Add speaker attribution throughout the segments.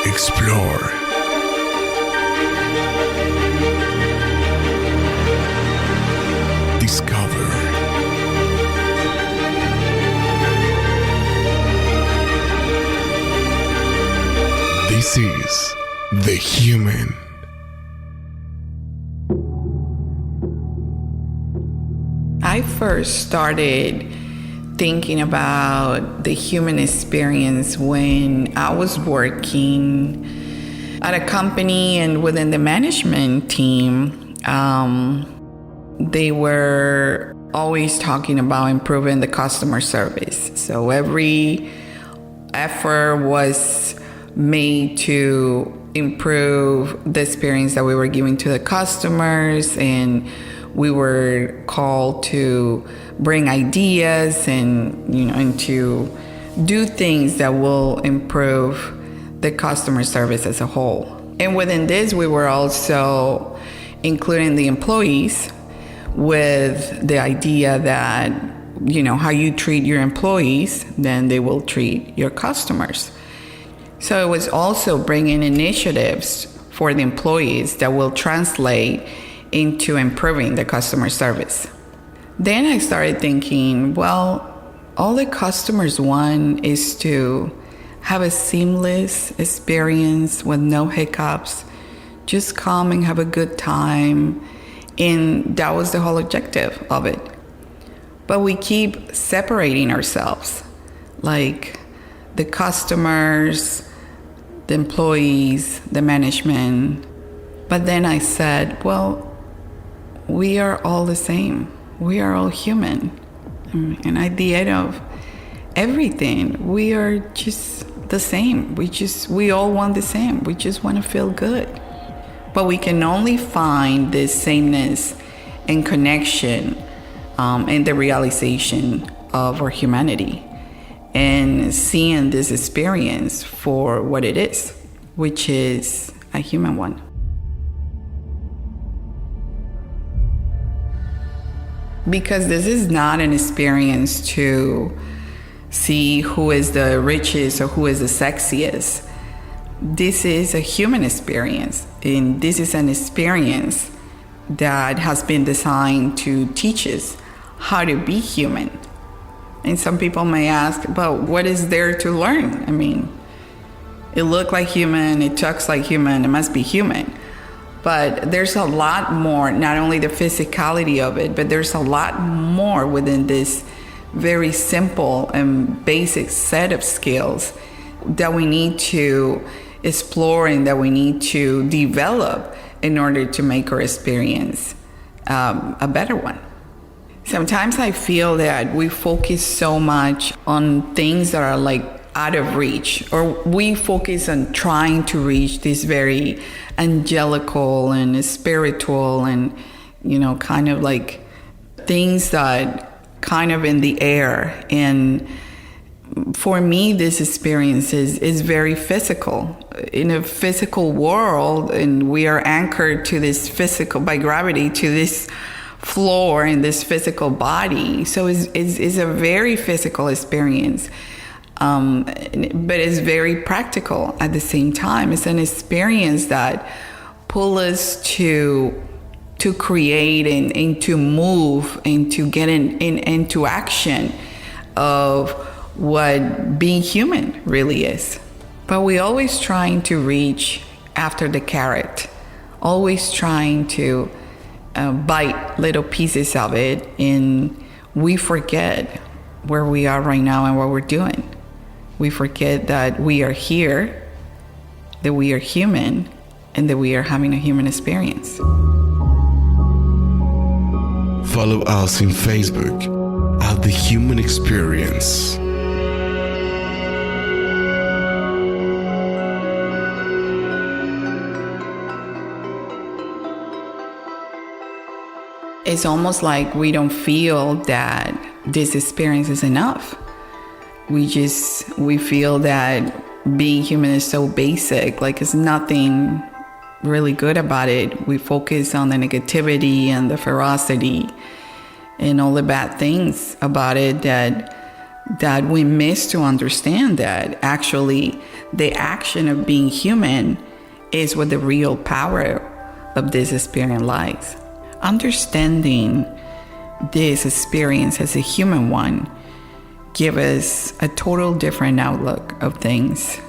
Speaker 1: explore, discover. This is The Human.
Speaker 2: I first started thinking about the human experience when I was working at a company, and within the management team, they were always talking about improving the customer service. So every effort was made to improve the experience that we were giving to the customers, and we were called to bring ideas and to do things that will improve the customer service as a whole. And within this, we were also including the employees with the idea that, how you treat your employees, then they will treat your customers. So it was also bringing initiatives for the employees that will translate into improving the customer service. Then I started thinking, well, all the customers want is to have a seamless experience with no hiccups, just come and have a good time. And that was the whole objective of it. But we keep separating ourselves, like the customers, the employees, the management. But then I said, well, we are all the same. We are all human. And at the end of everything, we are just the same. We all want the same. We just want to feel good. But we can only find this sameness and connection in the realization of our humanity and seeing this experience for what it is, which is a human one. Because this is not an experience to see who is the richest or who is the sexiest. This is a human experience, and this is an experience that has been designed to teach us how to be human. And some people may ask, well, what is there to learn? I mean, it looks like human, it talks like human, it must be human. But there's a lot more, not only the physicality of it, but there's a lot more within this very simple and basic set of skills that we need to explore and that we need to develop in order to make our experience a better one. Sometimes I feel that we focus so much on things that are like out of reach, or we focus on trying to reach this very angelical and spiritual and, kind of like things that kind of in the air. And for me, this experience is very physical. In a physical world, and we are anchored to this physical, by gravity, to this floor in this physical body. So it's a very physical experience. But it's very practical at the same time. It's an experience that pulls us to create and to move and to get into action of what being human really is. But we're always trying to reach after the carrot, always trying to bite little pieces of it, and we forget where we are right now and what we're doing. We forget that we are here, that we are human, and that we are having a human experience.
Speaker 1: Follow us on Facebook at The Human Experience.
Speaker 2: It's almost like we don't feel that this experience is enough. We feel that being human is so basic, like it's nothing really good about it. We focus on the negativity and the ferocity and all the bad things about it that that we miss to understand that actually the action of being human is what the real power of this experience lies. Understanding this experience as a human one give us a total different outlook of things.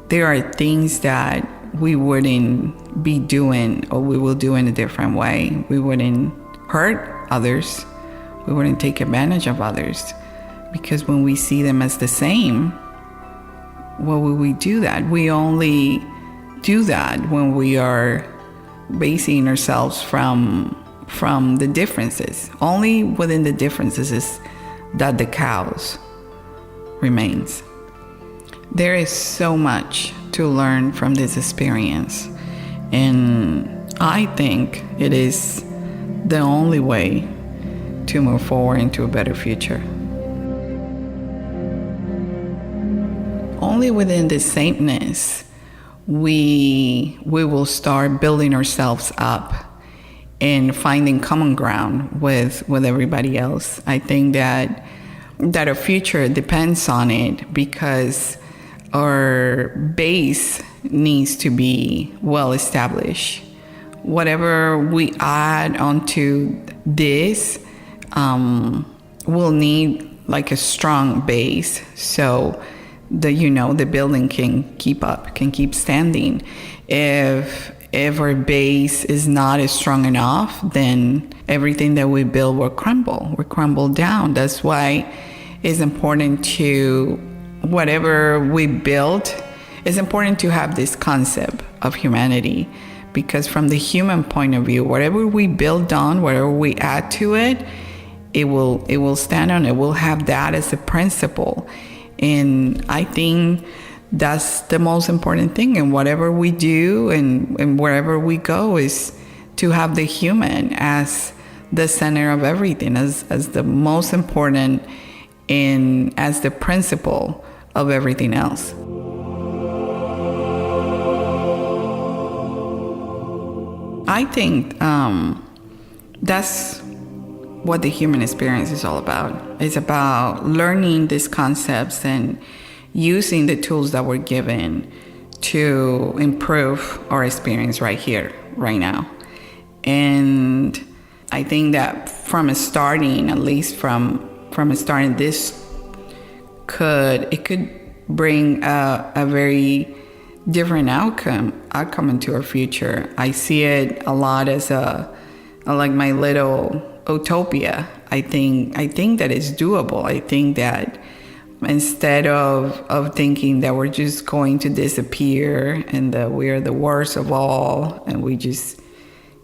Speaker 2: There are things that we wouldn't be doing, or we will do in a different way. We wouldn't hurt others. We wouldn't take advantage of others, because when we see them as the same, why would we do that? We only do that when we are basing ourselves from the differences. Only within the differences is that the chaos remains. There is so much to learn from this experience, and I think it is the only way to move forward into a better future. Only within the sameness we will start building ourselves up and finding common ground with everybody else. I think that our future depends on it, because our base needs to be well established. Whatever we add onto this will need like a strong base, so the building can keep standing. If our base is not strong enough, then everything that we build will crumble down. That's why it's important to, whatever we build, it's important to have this concept of humanity, because from the human point of view, whatever we build on, whatever we add to it, it will stand on it. We'll have that as a principle. And I think that's the most important thing in whatever we do and wherever we go, is to have the human as the center of everything, as the most important and as the principle of everything else. I think that's what the human experience is all about. It's about learning these concepts and using the tools that we're given to improve our experience right here, right now. And I think that from starting this could bring a very different outcome into our future. I see it a lot as like my little utopia. I think that it's doable. I think that instead of thinking that we're just going to disappear and that we are the worst of all and we just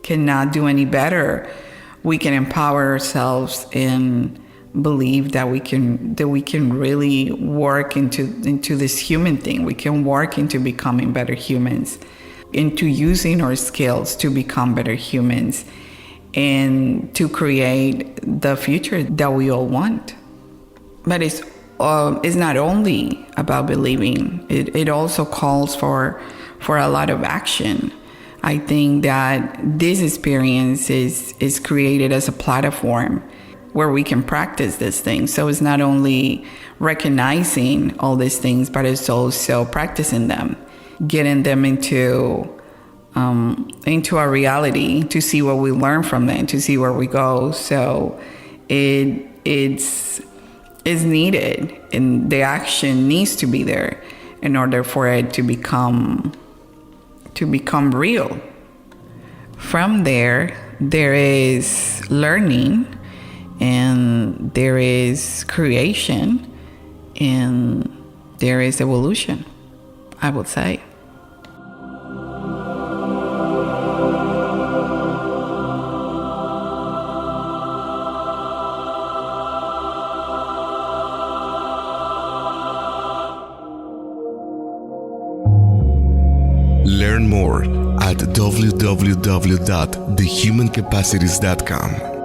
Speaker 2: cannot do any better, we can empower ourselves and believe that we can really work into this human thing. We can work into becoming better humans, into using our skills to become better humans, and to create the future that we all want. But it's not only about believing. It also calls for a lot of action. I think that this experience is created as a platform where we can practice these things. So it's not only recognizing all these things, but it's also practicing them, getting them into our reality, to see what we learn from them, to see where we go. So it's needed, and the action needs to be there in order for it to become real. From there is learning, and there is creation, and there is evolution, I would say.
Speaker 1: Learn more at www.thehumancapacities.com.